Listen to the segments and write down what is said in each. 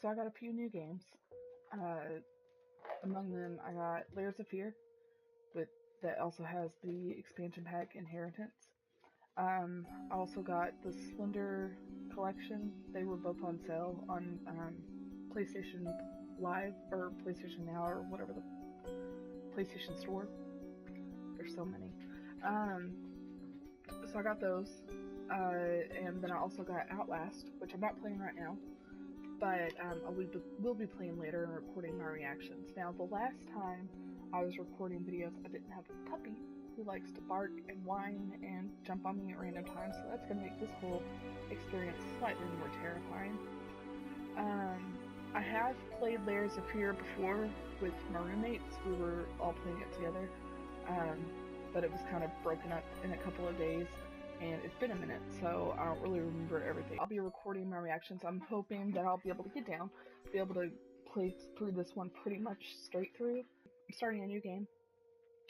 So I got a few new games. Among them, I got Layers of Fear, but that also has the expansion pack Inheritance. I also got the Slender collection. They were both on sale on PlayStation Live or PlayStation Now or whatever the PlayStation Store. There's so many. So I got those. And then I also got Outlast, which I'm not playing right now, but I will be playing later and recording my reactions. Now, the last time I was recording videos, I didn't have a puppy who likes to bark and whine and jump on me at random times, so that's going to make this whole experience slightly more terrifying. I have played Layers of Fear before with my roommates. We were all playing it together, but it was kind of broken up in a couple of days. And it's been a minute, so I don't really remember everything. I'll be recording my reactions. I'm hoping that I'll be able to get down, be able to play through this one pretty much straight through. I'm starting a new game.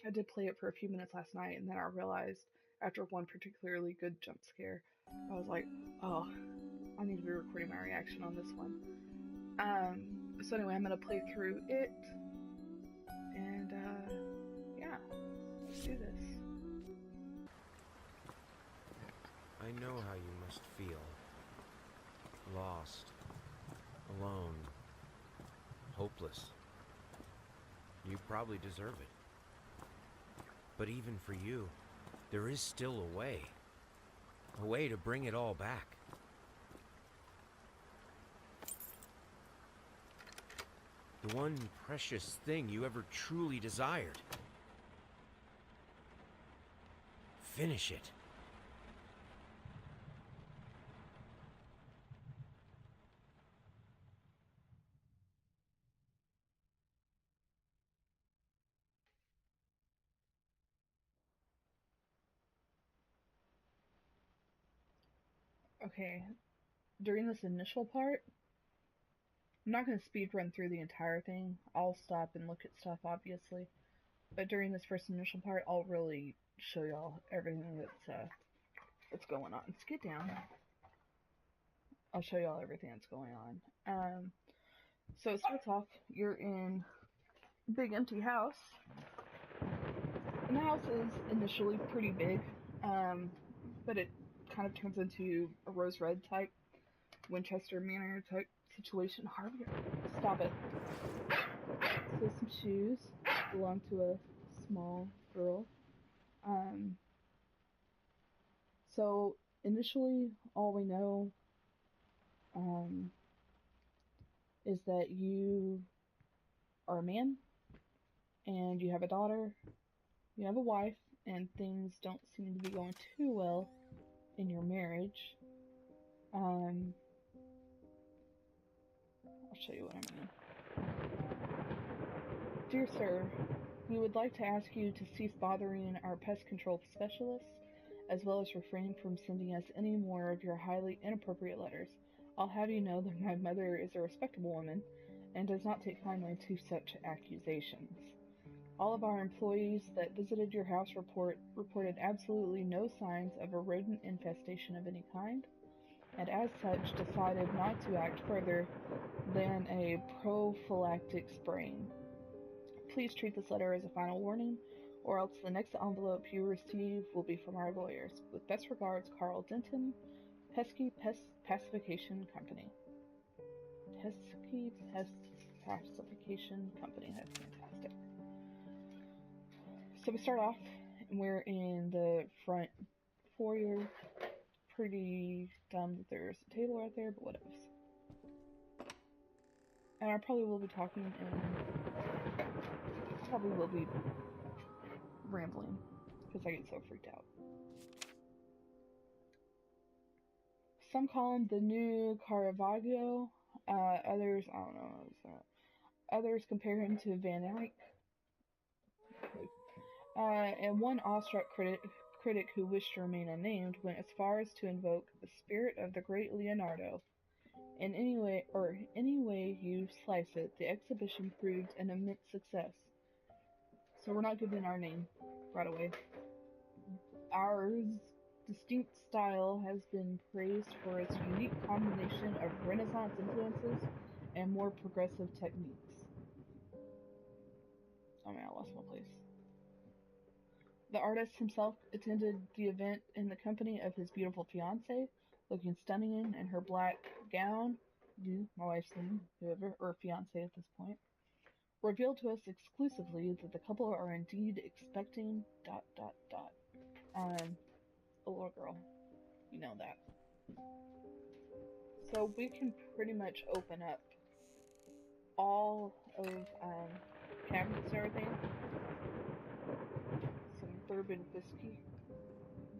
I did play it for a few minutes last night, and then I realized after one particularly good jump scare, I was like, oh, I need to be recording my reaction on this one. So anyway, I'm going to play through it, and yeah, let's do this. I know how you must feel. Lost. Alone. Hopeless. You probably deserve it. But even for you, there is still a way. A way to bring it all back. The one precious thing you ever truly desired. Finish it. Okay, during this initial part, I'm not going to speed run through the entire thing. I'll stop and look at stuff, obviously. But during this first initial part, I'll really show y'all everything that's going on. Let's get down. I'll show y'all everything that's going on. So it starts off, you're in a big empty house. And the house is initially pretty big, but it kind of turns into a rose red type, Winchester Manor type situation. Harvey, stop it. So some shoes belong to a small girl. So initially, all we know is that you are a man, and you have a daughter, you have a wife, and things don't seem to be going too well in your marriage. I'll show you what I mean. Dear sir, we would like to ask you to cease bothering our pest control specialists, as well as refrain from sending us any more of your highly inappropriate letters. I'll have you know that my mother is a respectable woman and does not take kindly to such accusations. All of our employees that visited your house reported absolutely no signs of a rodent infestation of any kind, and as such decided not to act further than a prophylactic spraying. Please treat this letter as a final warning, or else the next envelope you receive will be from our lawyers. With best regards, Carl Denton, Pesky Pest Pacification Company. Pesky Pest Pacification Company. That's fantastic. So we start off, and we're in the front foyer. Pretty dumb that there's a table right there, but what else? And I probably will be talking and probably will be rambling because I get so freaked out. Some call him the new Caravaggio. Others, I don't know what was that. Others compare him to Van Eyck. And one awestruck critic who wished to remain unnamed went as far as to invoke the spirit of the great Leonardo. In any way you slice it, the exhibition proved an immense success. So we're not giving our name right away. Our distinct style has been praised for its unique combination of Renaissance influences and more progressive techniques. Oh man, I lost my place. The artist himself attended the event in the company of his beautiful fiancée, looking stunning in her black gown. You, my wife's name, whoever, or fiancée at this point, revealed to us exclusively that the couple are indeed expecting ... a little girl. You know that. So we can pretty much open up all of cabinets and everything. Some bourbon whiskey.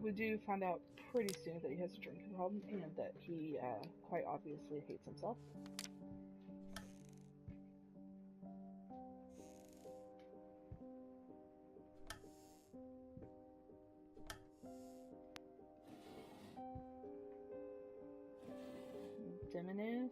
We do find out pretty soon that he has a drinking problem and that he quite obviously hates himself. Diminues.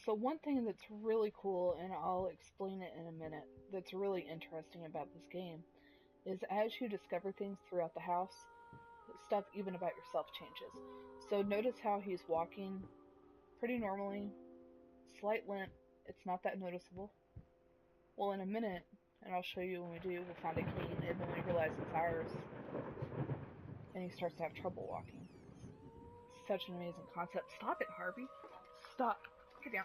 So one thing that's really cool, and I'll explain it in a minute, that's really interesting about this game, is as you discover things throughout the house, stuff even about yourself changes. So notice how he's walking pretty normally, slight limp, it's not that noticeable. Well, in a minute, and I'll show you when we do, we'll find a cane, and then we realize it's ours, and he starts to have trouble walking. It's such an amazing concept. Stop it, Harvey. Stop. Get down.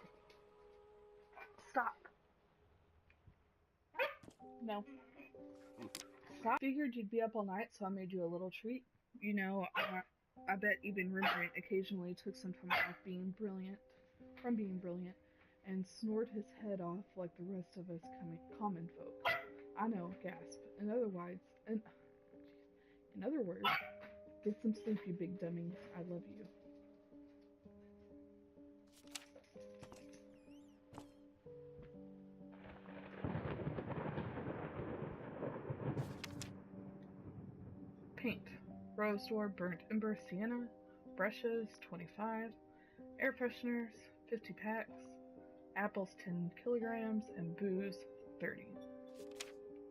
Stop. No. Stop. Figured you'd be up all night, so I made you a little treat. You know, I bet even Rembrandt occasionally took some time off being brilliant, and snored his head off like the rest of us common folk. I know, gasp. In other words, get some sleep, you big dummy. I love you. Paint. Rose door, burnt ember, sienna. Brushes, 25. Air fresheners, 50 packs. Apples, 10 kilograms. And booze, 30.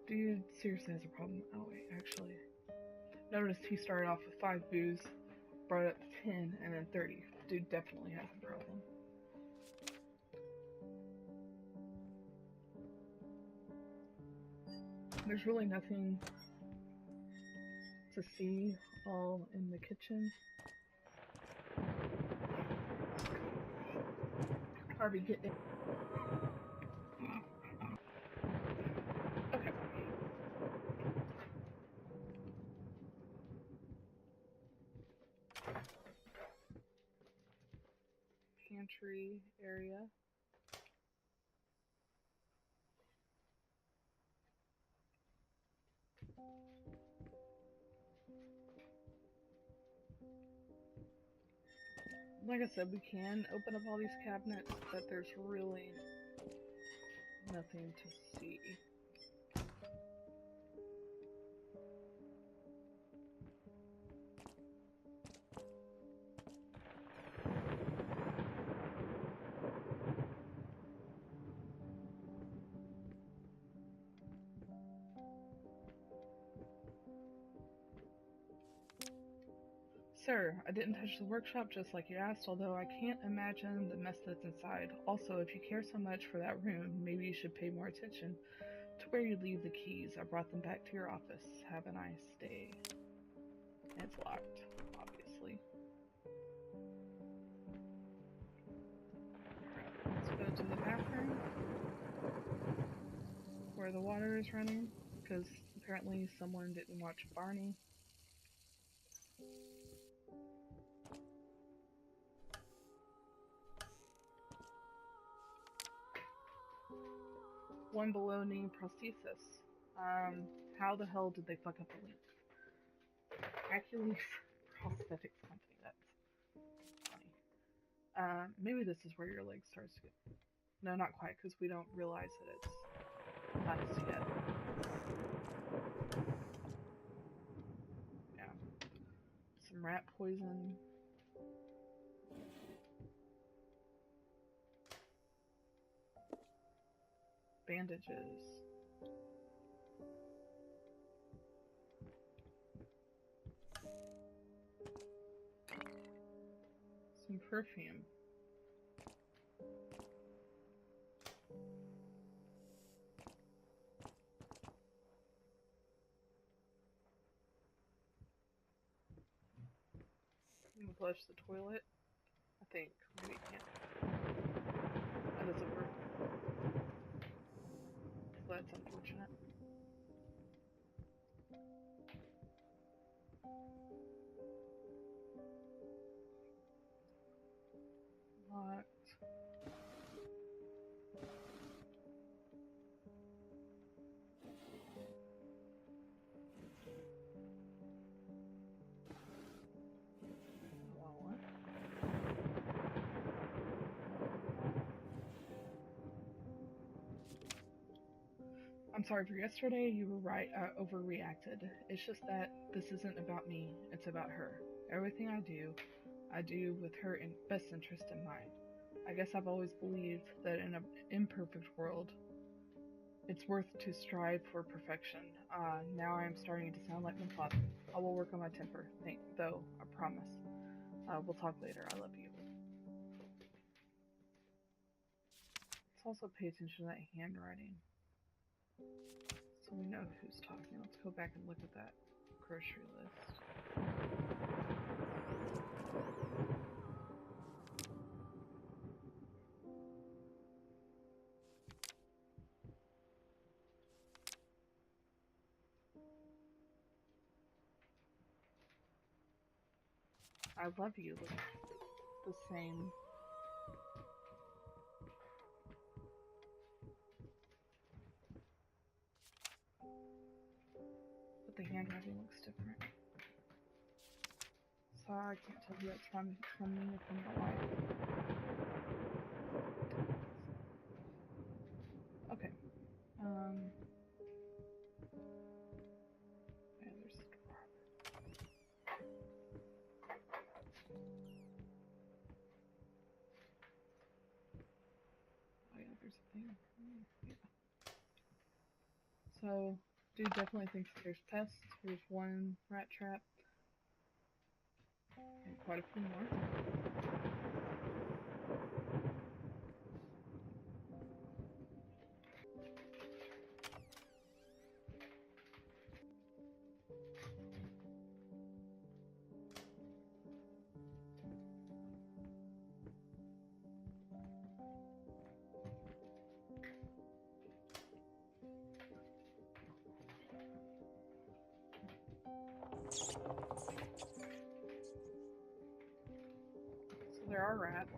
Dude seriously has a problem. Oh wait, actually. Notice he started off with 5 booze, brought it up to 10, and then 30. Dude definitely has a problem. There's really nothing to see all in the kitchen. Harvey, get in. Okay. Pantry area. Like I said, we can open up all these cabinets, but there's really nothing to see. Sir, I didn't touch the workshop just like you asked, although I can't imagine the mess that's inside. Also, if you care so much for that room, maybe you should pay more attention to where you leave the keys. I brought them back to your office. Have a nice day. And it's locked, obviously. Alright, let's go to the bathroom where the water is running, because apparently someone didn't watch Barney. One below knee prosthesis. How the hell did they fuck up the link? Achilles Prosthetics Company, that's funny. Maybe this is where your leg starts to get... No, not quite, because we don't realize that it's us yet. Yeah. Some rat poison. bandages. Some perfume. Flush the toilet. I think. Maybe it can't. That doesn't work. So that's unfortunate. Locked. I'm sorry for yesterday, you were right, I overreacted. It's just that this isn't about me, it's about her. Everything I do with her best interest in mind. I guess I've always believed that in an imperfect world, it's worth to strive for perfection. Now I am starting to sound like my father. I will work on my temper, though, I promise. We'll talk later, I love you. Let's also pay attention to that handwriting. So we know who's talking. Let's go back and look at that grocery list. I love you. Look, the same. But the handwriting looks different. So I can't tell you that's from me or from my wife. Okay. Yeah, there's the drawer. Oh yeah, there's a thing. Yeah. So, dude definitely thinks there's pests. There's one rat trap. And quite a few more. So there are rats.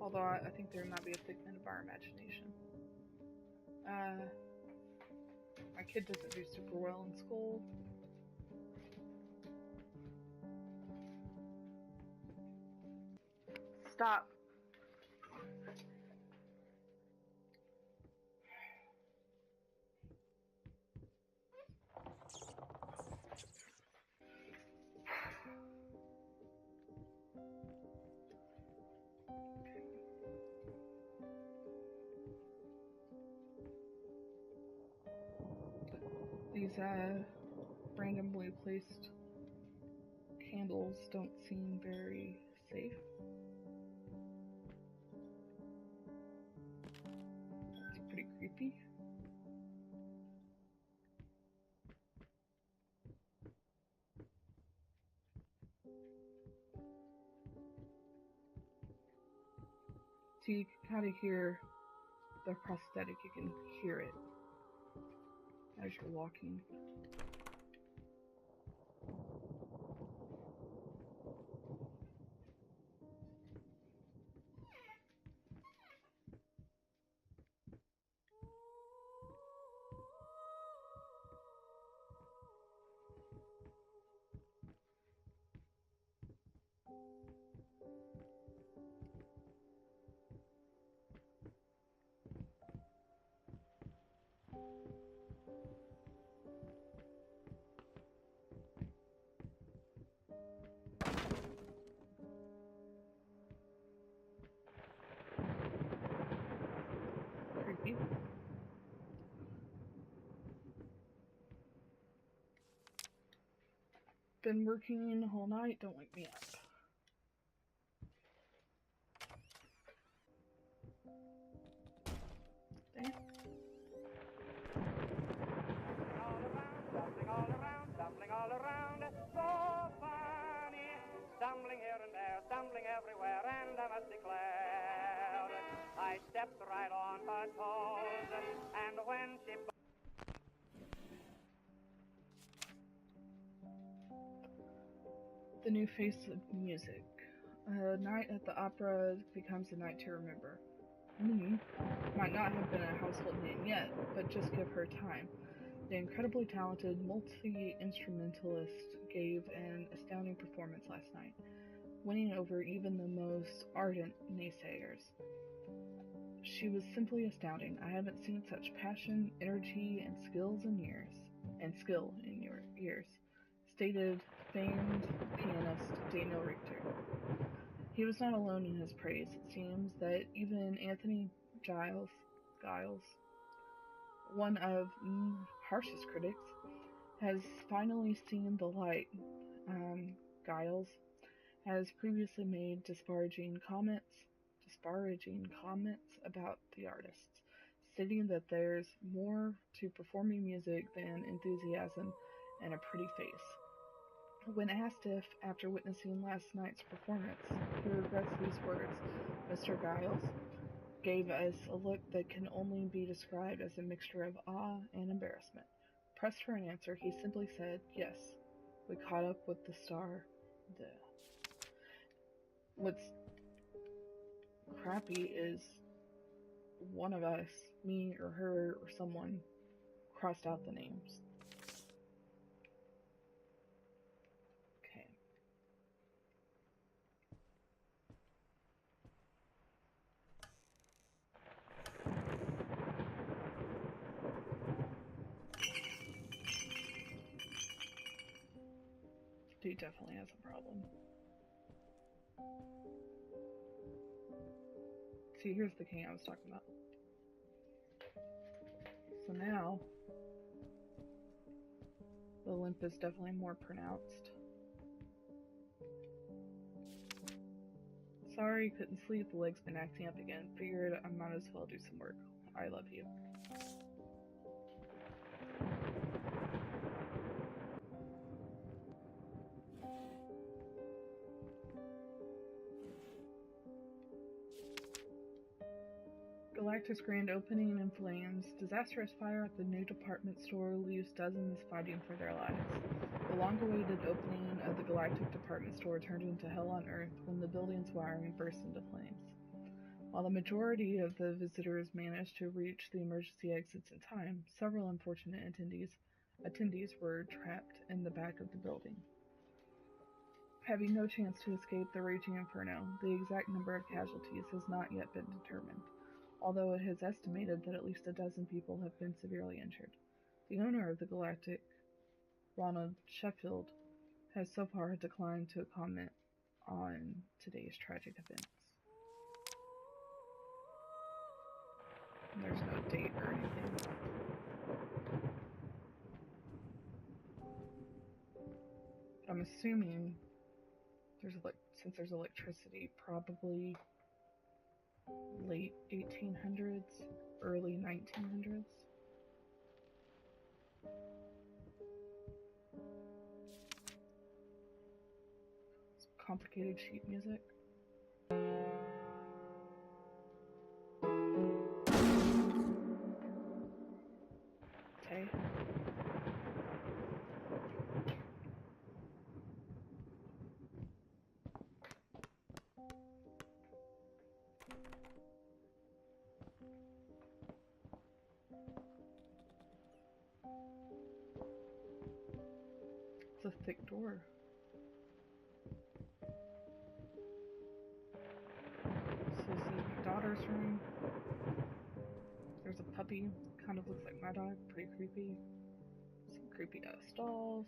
Although I think there might be a figment of our imagination. My kid doesn't do super well in school. Stop. These randomly placed candles don't seem very safe. It's pretty creepy. So you can kind of hear the prosthetic, you can hear it as you're walking. Been working the whole night, don't wake me up. Damn. Stumbling all around, so funny. Stumbling here and there, stumbling everywhere, and I must declare, I stepped right on her toes, and when she... The new face of music. A night at the opera becomes a night to remember. Might not have been a household name yet, but just give her time. The incredibly talented multi-instrumentalist gave an astounding performance last night, winning over even the most ardent naysayers. She was simply astounding. I haven't seen such passion, energy, and skill in years. Stated famed pianist Daniel Richter. He was not alone in his praise. It seems that even Anthony Giles, one of harshest critics, has finally seen the light. Giles has previously made disparaging comments about the artists, stating that there's more to performing music than enthusiasm and a pretty face. When asked if, after witnessing last night's performance, he regrets these words, Mr. Giles gave us a look that can only be described as a mixture of awe and embarrassment. Pressed for an answer, he simply said, yes, we caught up with the star. What's crappy is one of us, me or her or someone, crossed out the names. Okay. Dude definitely has a problem. See, here's the king I was talking about. So now, the limp is definitely more pronounced. Sorry, couldn't sleep, the leg's been acting up again. Figured I might as well do some work. I love you. Galactus grand opening in flames. Disastrous fire at the new department store leaves dozens fighting for their lives. The long-awaited opening of the Galactic department store turned into hell on Earth when the building's wiring burst into flames. While the majority of the visitors managed to reach the emergency exits in time, several unfortunate attendees were trapped in the back of the building. Having no chance to escape the raging inferno, the exact number of casualties has not yet been determined, although it has estimated that at least a dozen people have been severely injured. The owner of the Galactic, Ronald Sheffield, has so far declined to comment on today's tragic events. And there's no date or anything. But I'm assuming since there's electricity, probably late 1800s, early 1900s. Complicated sheet music. Okay. It's a thick door. So this is my daughter's room. There's a puppy, kind of looks like my dog, pretty creepy. Some creepy stalls.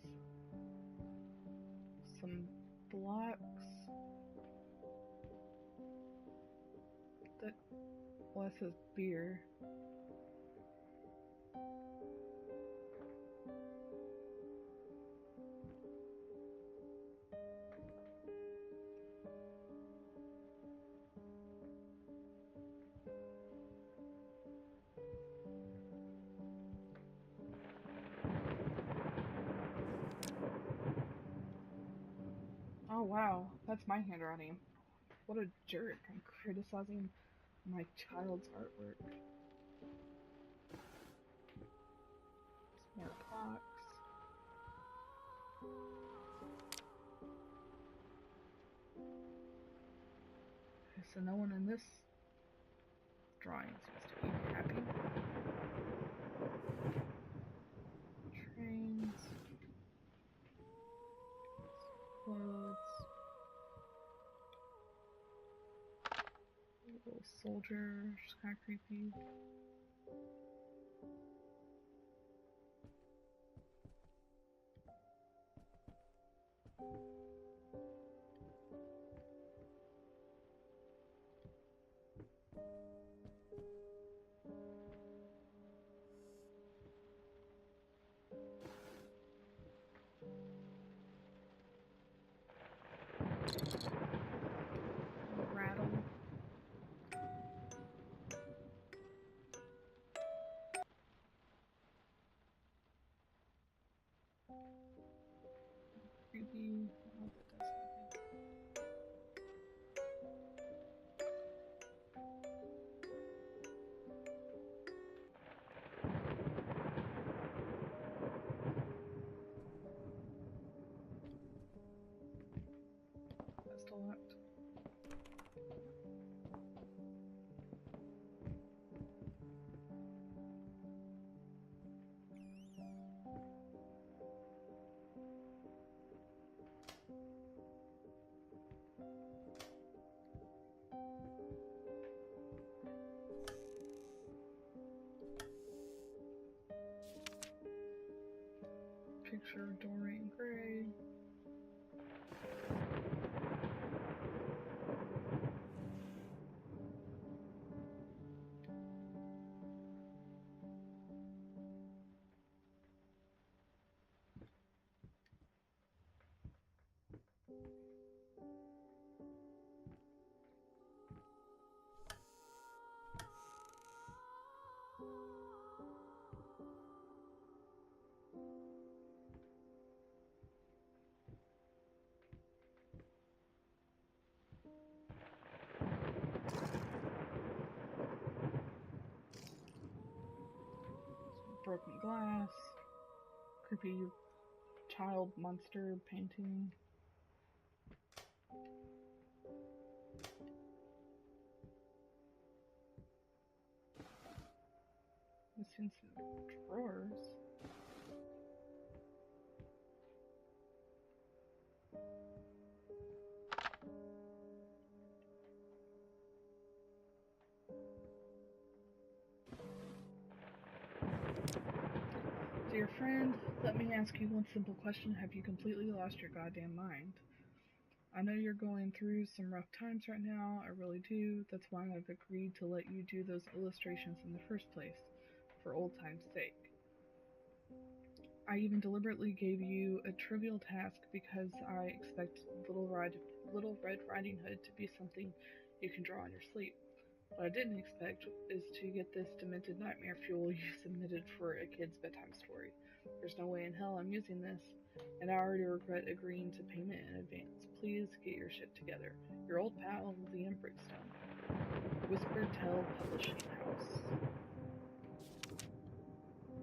Some blocks. Well, that says beer. Oh wow, that's my handwriting. What a jerk. I'm criticizing my child's artwork. Some more clocks. Okay, so no one in this drawing seems to be happy. Trains. Clothes. A little soldier, just kind of creepy. Rattle. Creepy. I don't know if that does anything. That's still locked. Picture of Dorian Gray. Broken glass. Creepy child monster painting. Missing some drawers. Dear friend, let me ask you one simple question. Have you completely lost your goddamn mind? I know you're going through some rough times right now, I really do. That's why I've agreed to let you do those illustrations in the first place, for old time's sake. I even deliberately gave you a trivial task because I expect Little Red Riding Hood to be something you can draw in your sleep. What I didn't expect is to get this demented nightmare fuel you submitted for a kid's bedtime story. There's no way in hell I'm using this, and I already regret agreeing to payment in advance. Please get your shit together. Your old pal, Liam Brickstone. Whispered Tale Publishing House.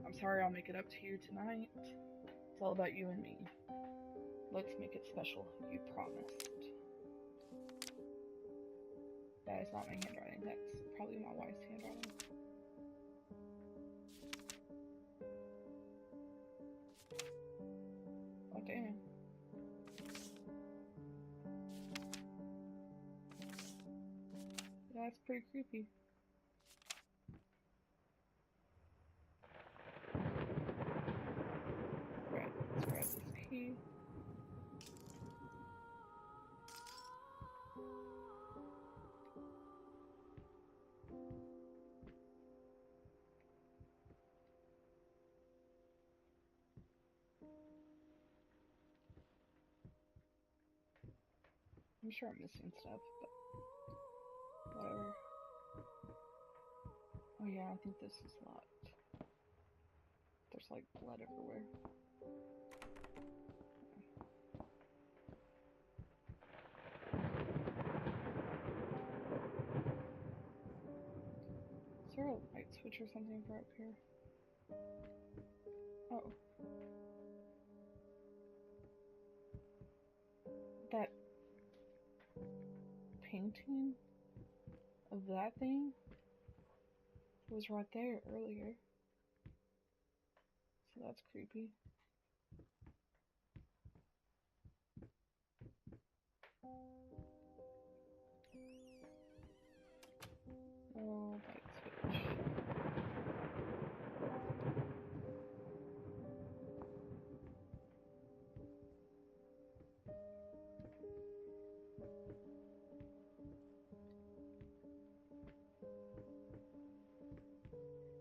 I'm sorry I'll make it up to you tonight. It's all about you and me. Let's make it special, you promised. That is not my handwriting, that's probably my wife's handwriting. Oh damn. Yeah, that's pretty creepy. Alright, let's grab this key. I'm sure I'm missing stuff, but whatever. Oh yeah, I think this is locked. There's like blood everywhere. switch or something for up here. Oh. That painting of that thing was right there earlier. So that's creepy. Oh, light switch.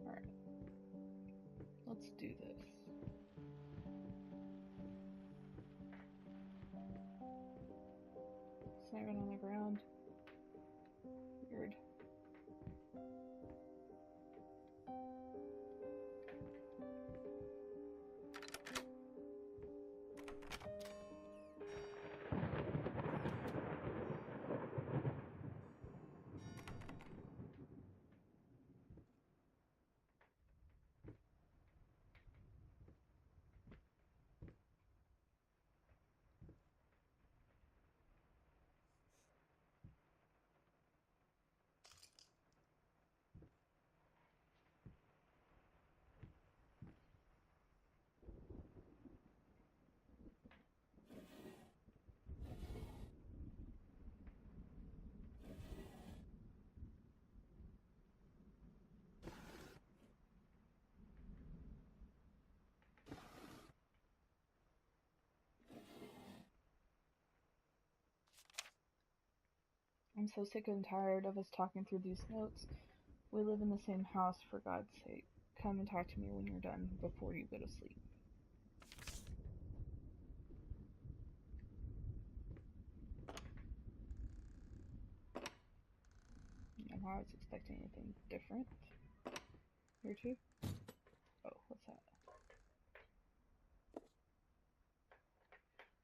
Alright. Let's do this. Snagging on the ground. Weird. I'm so sick and tired of us talking through these notes. We live in the same house, for God's sake. Come and talk to me when you're done, before you go to sleep. And I was expecting anything different. Here too? Oh, what's that?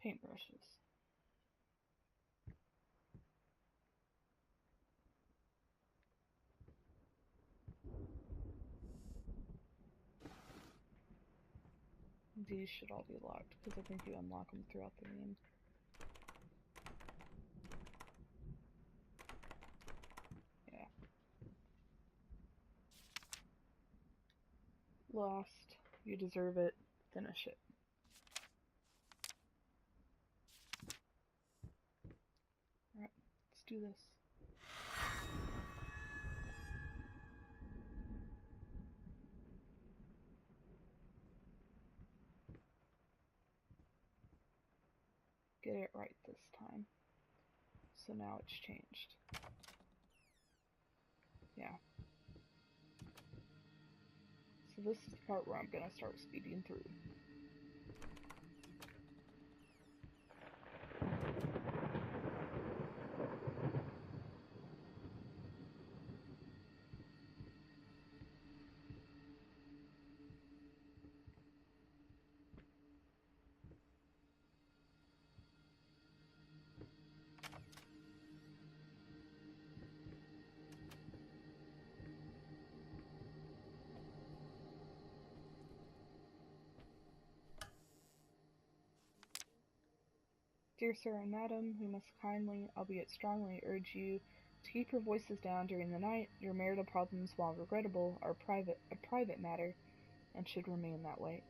Paintbrushes. These should all be locked, because I think you unlock them throughout the game. Yeah. Lost. You deserve it. Finish it. Alright, let's do this. Get it right this time. So now it's changed. Yeah. So this is the part where I'm gonna start speeding through. Dear Sir and Madam, we must kindly, albeit strongly, urge you to keep your voices down during the night. Your marital problems, while regrettable, are a private matter, and should remain that way.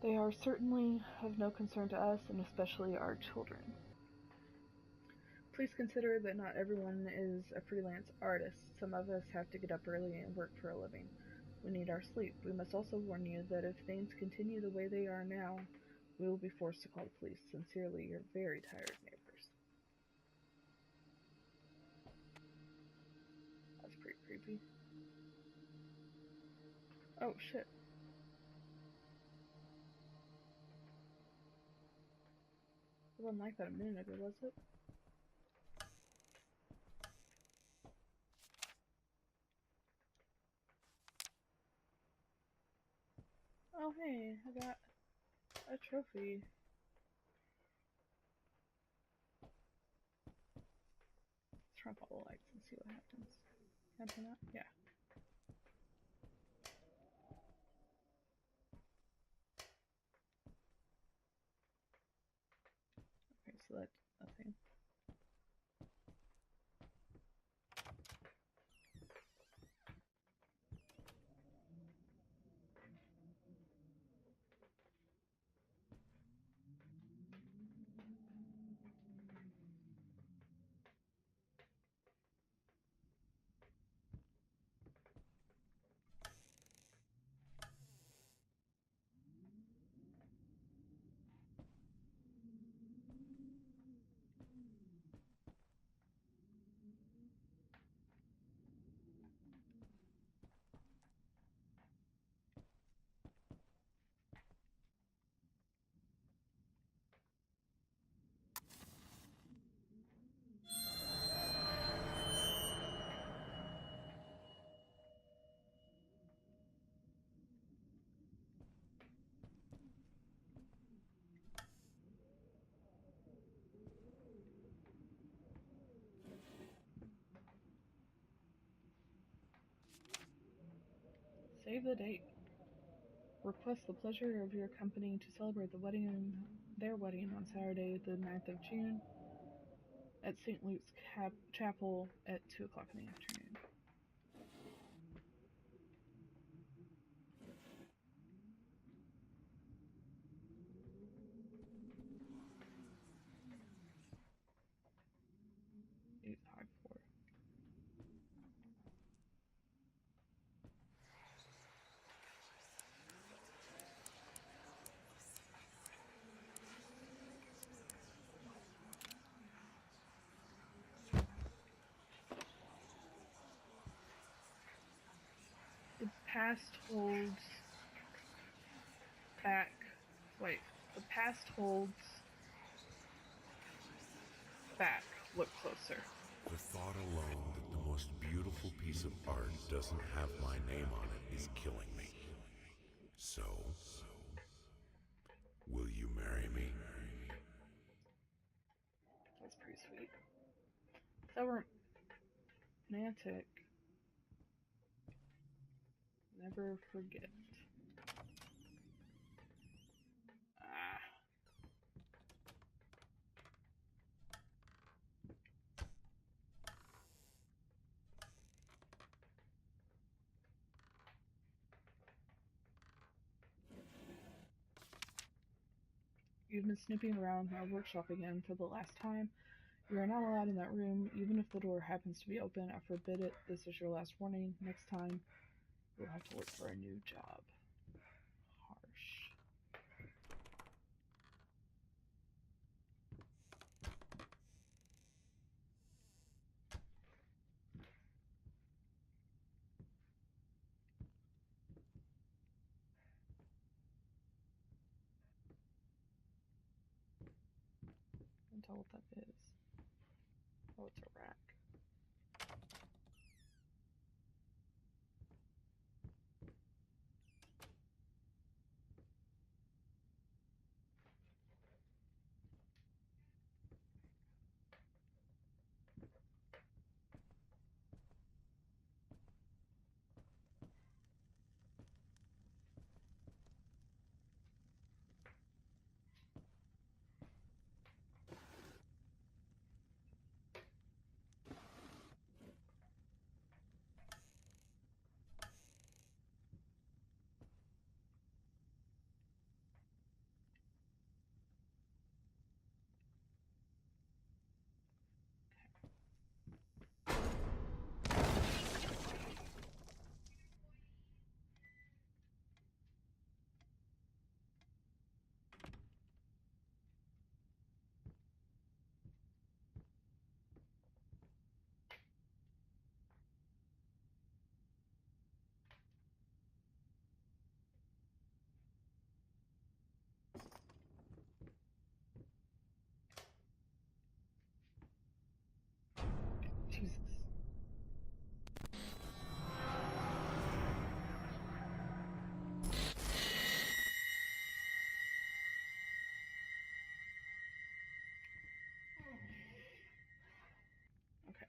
They are certainly of no concern to us, and especially our children. Please consider that not everyone is a freelance artist. Some of us have to get up early and work for a living. We need our sleep. We must also warn you that if things continue the way they are now, we will be forced to call the police. Sincerely, your very tired neighbors. That's pretty creepy. Oh, shit. It wasn't like that a minute ago, was it? Oh, hey, I got a trophy. Let's turn off all the lights and see what happens. Can I turn that? Yeah. so that's nothing. Save the date. Request the pleasure of your company to celebrate their wedding on Saturday, the 9th of June, at St. Luke's Chapel at 2 o'clock in the afternoon. The past holds back. Wait, the past holds back. Look closer. The thought alone that the most beautiful piece of art doesn't have my name on it is killing me. So, will you marry me? That's pretty sweet. So romantic. Never forget. Ah. You've been snooping around our workshop again for the last time. You are not allowed in that room, even if the door happens to be open. I forbid it. This is your last warning. Next time, you'll have to look for a new job. Harsh. I can't tell what that is. Oh, it's a rack. Jesus. Okay.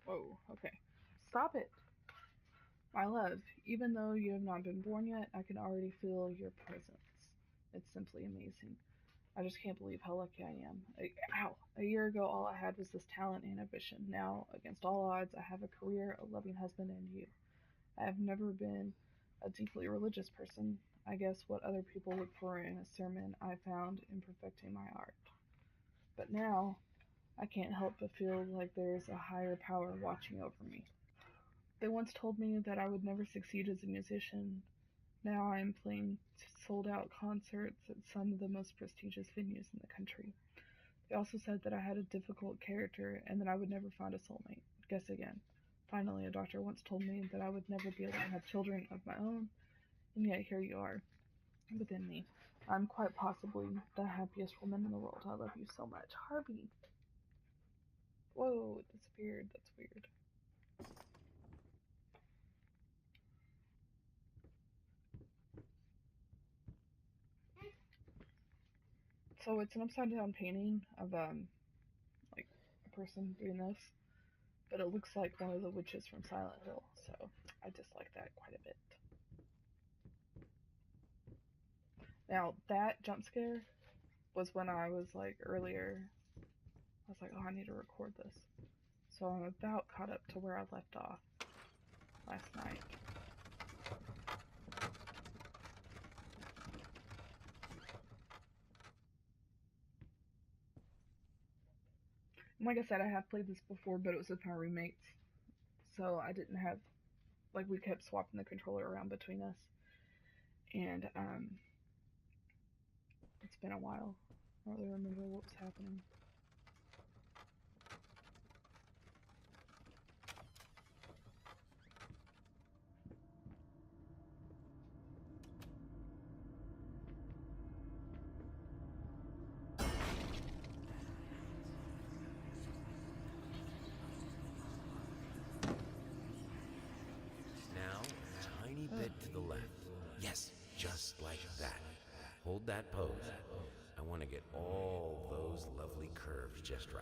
Whoa, okay. Stop it! My love, even though you have not been born yet, I can already feel your presence. It's simply amazing. I just can't believe how lucky I am. Ow! A year ago, all I had was this talent and ambition. Now, against all odds, I have a career, a loving husband, and you. I have never been a deeply religious person. I guess what other people look for in a sermon I found in perfecting my art. But now, I can't help but feel like there's a higher power watching over me. They once told me that I would never succeed as a musician. Now I am playing sold-out concerts at some of the most prestigious venues in the country. They also said that I had a difficult character and that I would never find a soulmate. Guess again. Finally, a doctor once told me that I would never be able to have children of my own, and yet here you are, within me. I'm quite possibly the happiest woman in the world. I love you so much. Harvey! Whoa, it disappeared. That's weird. So it's an upside down painting of like a person doing this, but it looks like one of the witches from Silent Hill, so I dislike that quite a bit. Now that jump scare was when I was like earlier. I was like, oh, I need to record this. So I'm about caught up to where I left off last night. And like I said, I have played this before, but it was with my roommates. So I didn't have, like, we kept swapping the controller around between us. And it's been a while. I don't really remember what was happening. Now, a tiny bit to the left. Yes, just like that. Hold that pose. I want to get all those lovely curves just right.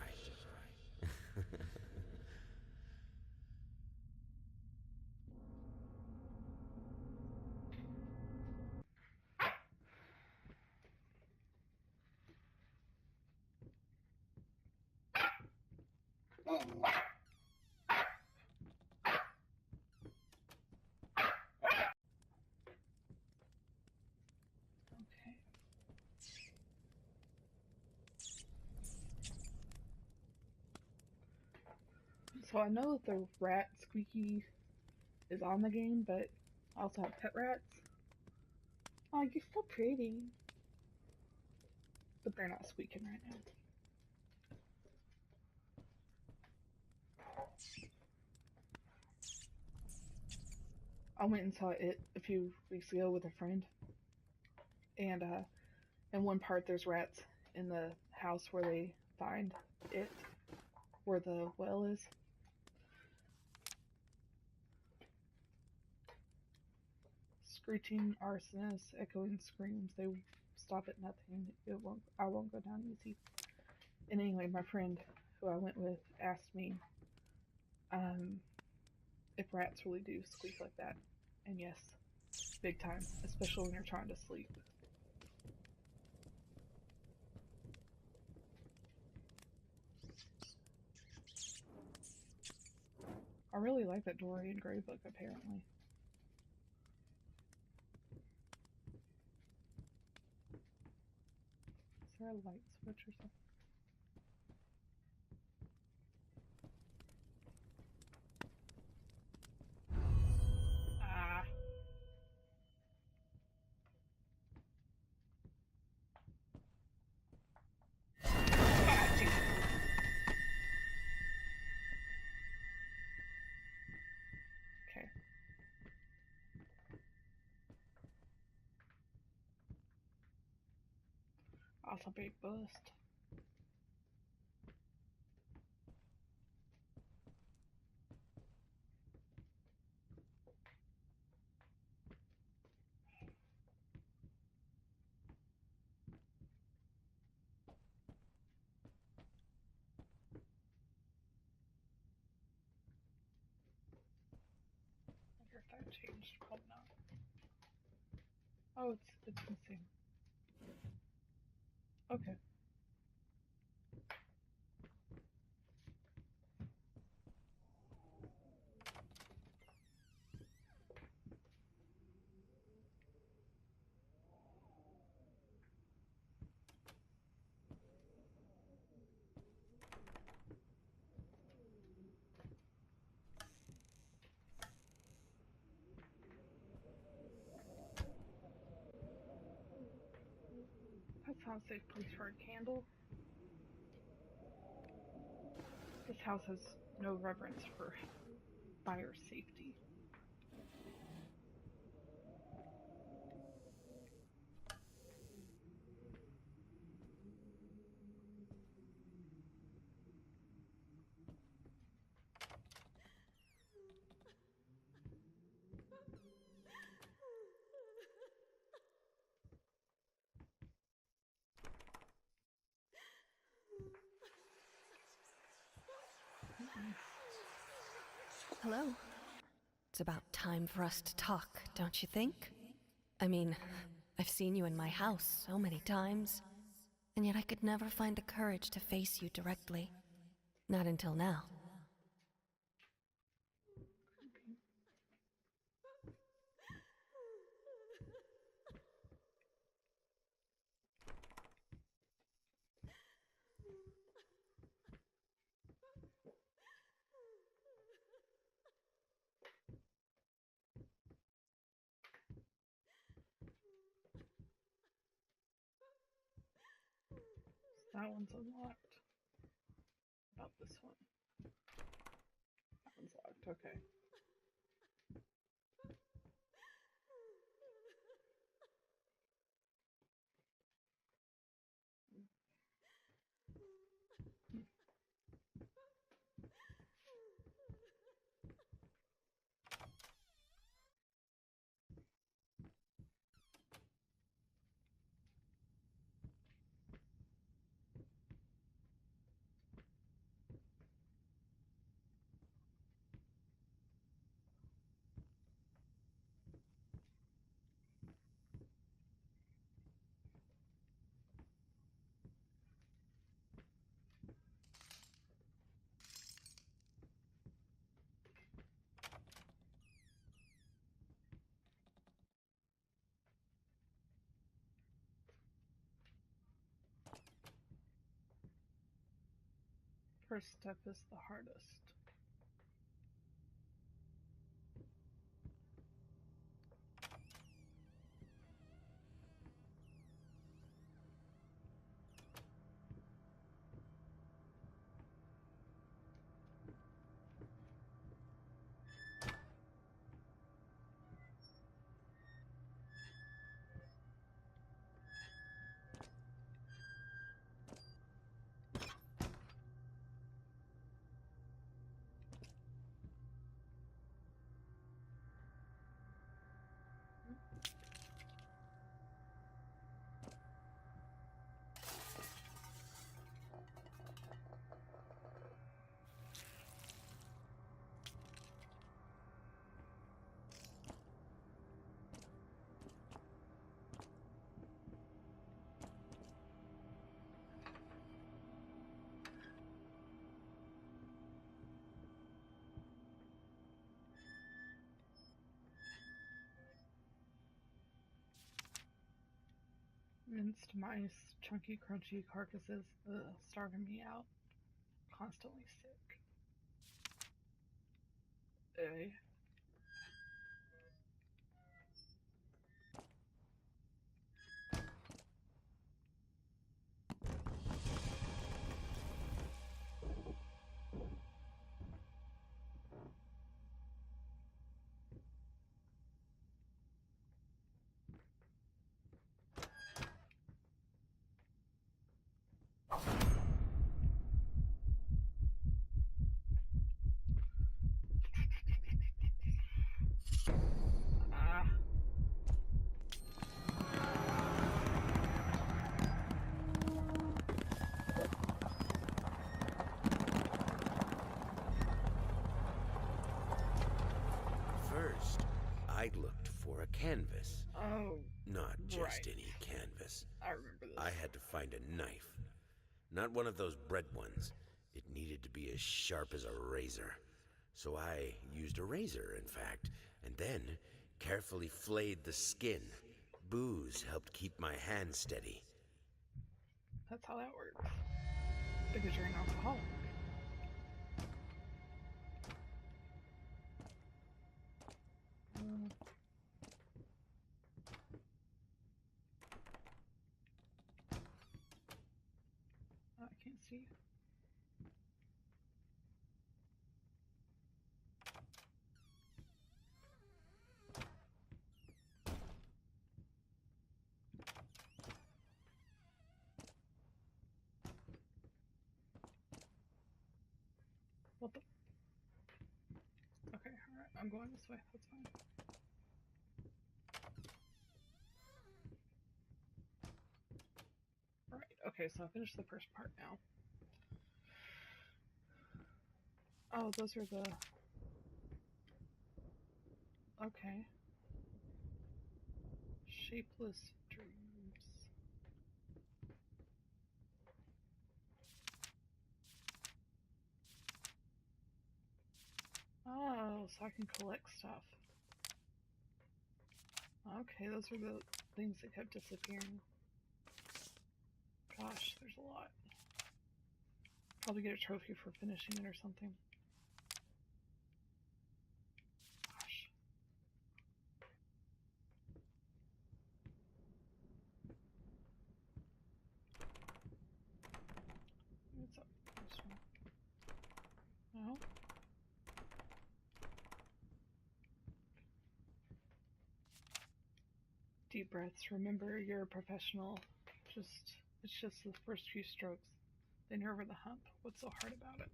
Okay. So I know that the rat squeaky is on the game, but I also have pet rats. Oh, you're so pretty. But they're not squeaking right now. I went and saw it a few weeks ago with a friend. And in one part there's rats in the house where they find it, where the well is. Screeching arsonists, echoing screams, they stop at nothing. I won't go down easy. And anyway, my friend who I went with asked me if rats really do squeak like that. And yes, big time, especially when you're trying to sleep. I really like that Dorian Gray book, apparently. Is there a light switch or something? Ah. Ah, Jesus. Okay. Also big bust. I wonder if that changed. Probably not. Oh, it's missing. Okay. That sounds safe place for a candle. This house has no reverence for fire safety. Hello. It's about time for us to talk, don't you think? I mean, I've seen you in my house so many times, and yet I could never find the courage to face you directly. Not until now. That one's unlocked. About this one. That one's locked, okay. First step is the hardest. Minced mice, chunky, crunchy carcasses, starving me out. Constantly sick. Ah. First, I looked for a canvas. Oh, Not just right. any canvas. I remember this. I had to find a knife. Not one of those bread ones. It needed to be as sharp as a razor. So I used a razor, in fact, and then carefully flayed the skin. Booze helped keep my hand steady. That's how that works. Because you're an alcoholic. I can't see. What the? Okay, alright, I'm going this way. That's fine. Right, okay, so I finished the first part now. Oh, those are the... Okay. Shapeless dreams. Oh, so I can collect stuff. Okay, those are the things that kept disappearing. Gosh, there's a lot. Probably get a trophy for finishing it or something. Gosh. What's up? This one. No? Deep breaths. Remember, you're a professional. It's just the first few strokes. Then you're over the hump. What's so hard about it?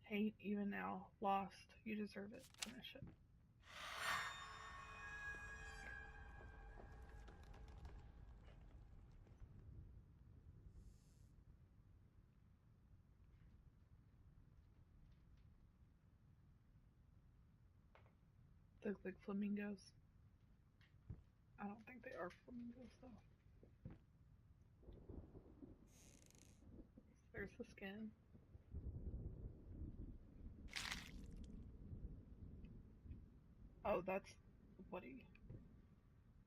Hate, even now. Lost. You deserve it. Finish it. They look like flamingos. I don't think they are flamingos, though. There's the skin. Oh, that's Woody.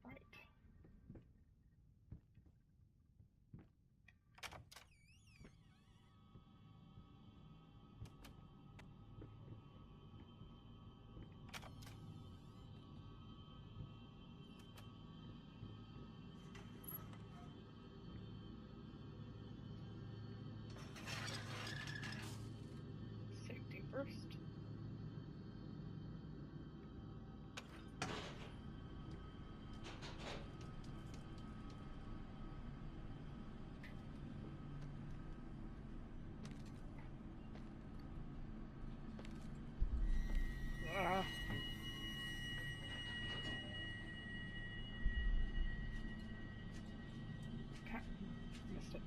Right. Safety first. Ah. Okay. Missed it.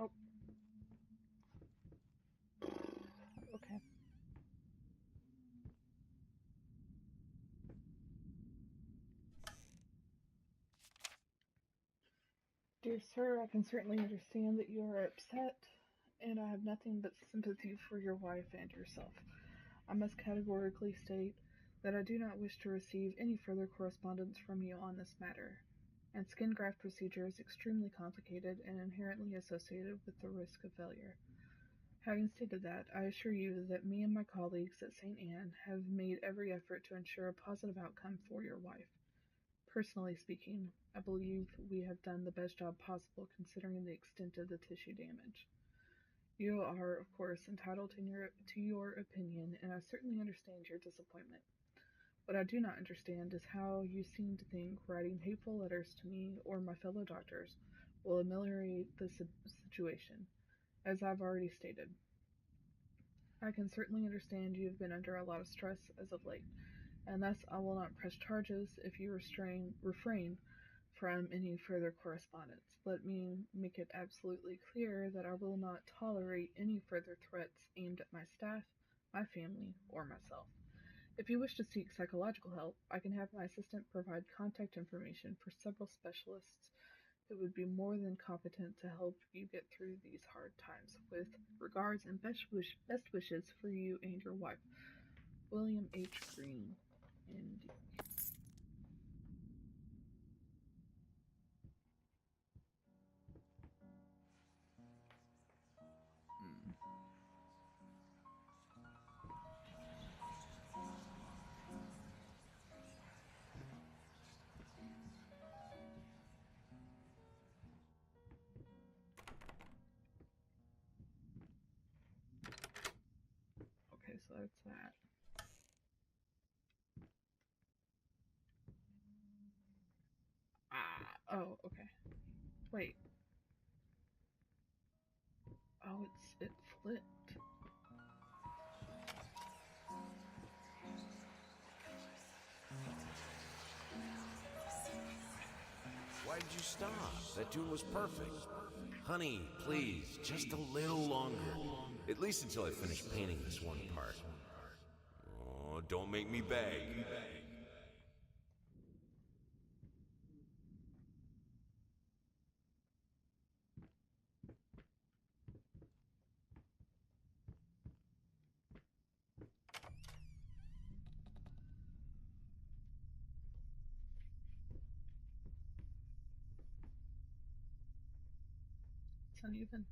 Oh. Okay. Dear sir, I can certainly understand that you are upset and I have nothing but sympathy for your wife and yourself. I must categorically state that I do not wish to receive any further correspondence from you on this matter, and skin graft procedure is extremely complicated and inherently associated with the risk of failure. Having stated that, I assure you that me and my colleagues at St. Anne have made every effort to ensure a positive outcome for your wife. Personally speaking, I believe we have done the best job possible considering the extent of the tissue damage. You are, of course, entitled to your opinion, and I certainly understand your disappointment. What I do not understand is how you seem to think writing hateful letters to me or my fellow doctors will ameliorate the situation. As I've already stated, I can certainly understand you have been under a lot of stress as of late, and thus I will not press charges if you refrain from any further correspondence. Let me make it absolutely clear that I will not tolerate any further threats aimed at my staff, my family, or myself. If you wish to seek psychological help, I can have my assistant provide contact information for several specialists who would be more than competent to help you get through these hard times. With regards and best wishes for you and your wife, William H. Green, ND. Okay, so that's that. Oh, okay. Wait. Oh, it flipped. Why did you stop? That tune was perfect. Honey, please, just a little longer. At least until I finish painting this one part. Oh, don't make me beg. It's uneven.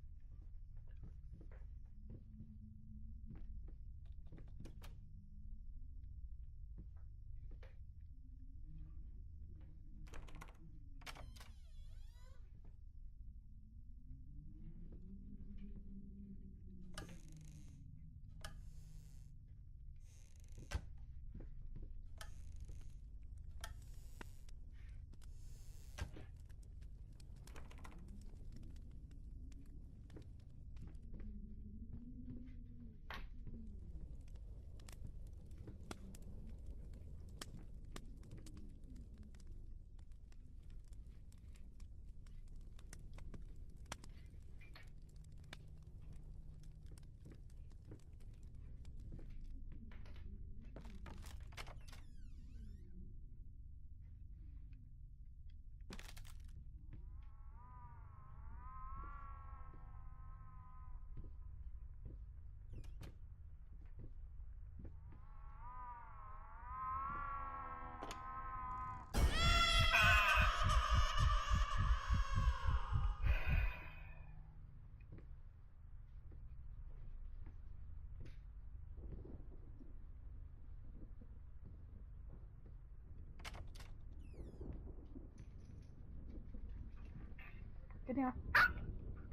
Get down.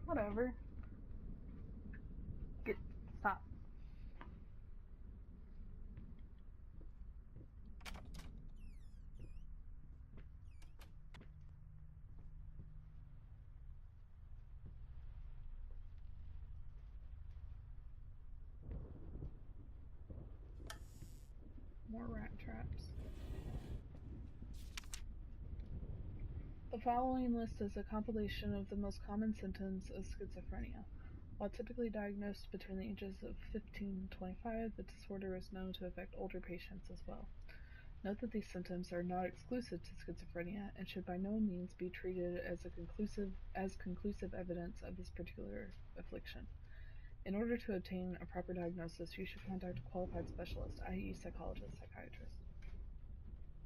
Whatever. Stop. More rat traps. The following list is a compilation of the most common symptoms of schizophrenia. While typically diagnosed between the ages of 15 and 25, the disorder is known to affect older patients as well. Note that these symptoms are not exclusive to schizophrenia and should by no means be treated as conclusive evidence of this particular affliction. In order to obtain a proper diagnosis, you should contact a qualified specialist, i.e. psychologist, psychiatrist.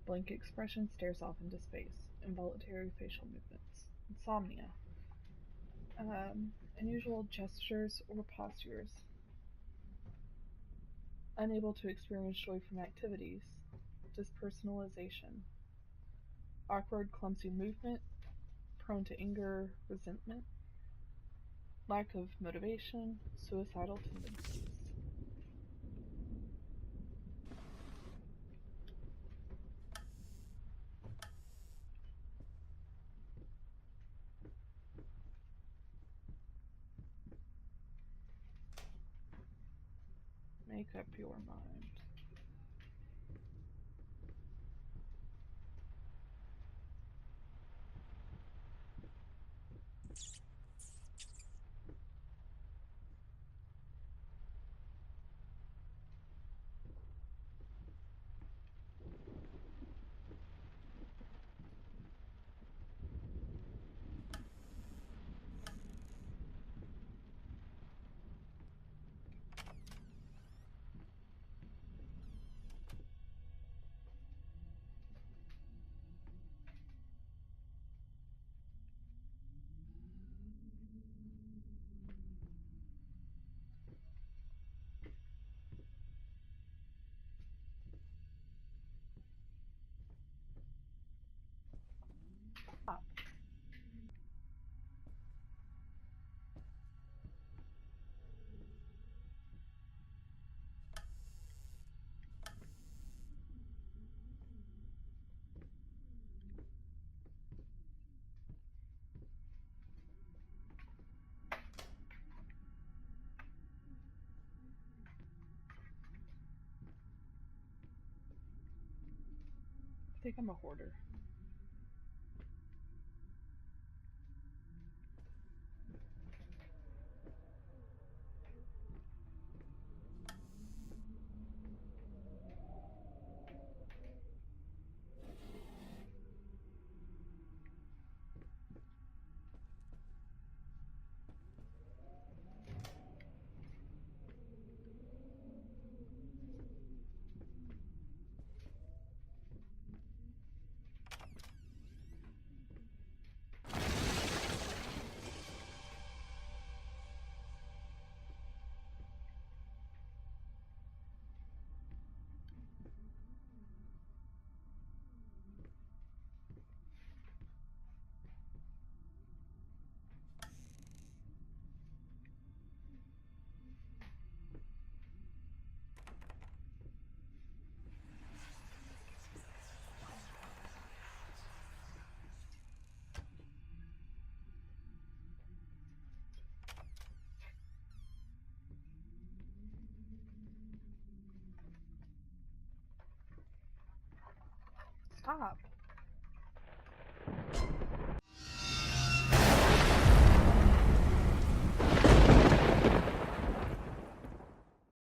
Blank expression stares off into space. Involuntary facial movements. Insomnia. Unusual gestures or postures. Unable to experience joy from activities. Dispersonalization. Awkward, clumsy movement. Prone to anger, resentment. Lack of motivation. Suicidal tendencies. Make up your mind. Stop. I think I'm a hoarder. Stop.